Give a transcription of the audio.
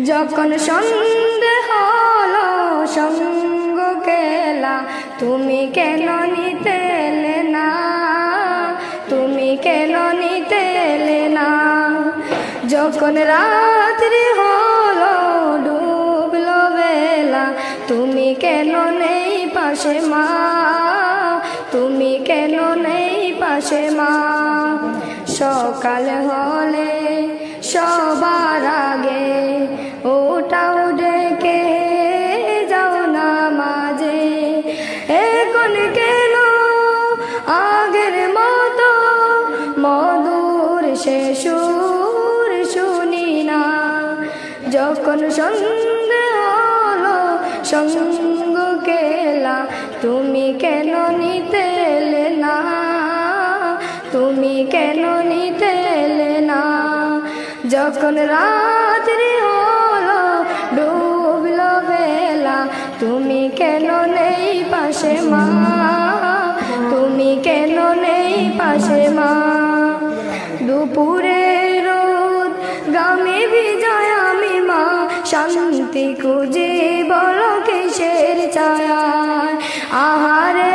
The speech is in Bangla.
যখন সন্ধে হলো সঙ্গ কেলা, তুমি কেন নিতে এলে না, তুমি কেন নিতে এলে না। যখন রাত্রি হলো ডুবলো বেলা, তুমি কেন নেই পাশে মা, তুমি কেন নেই পাশে মা। সকাল হলে সবার আগে ওটাও ডেকে যাও না মাঝে, এখন কেন আগের মতো মধুর সে সুর শুনি না। যখন সন্ধে হলো সঙ্গ কেলা, তুমি কেন নিতে এলে না, তুমি কেন নিতে এলে না। যখন রাত্রি হলো ডুবলো বেলা, তুমি কেন নেই পাশে মা, তুমি কেন নেই পাশে মা। দুপুরে রোদ গামে ভিজায় আমি মা, শান্তি খুঁজে বলো কিসের ছায়ায়। আহারে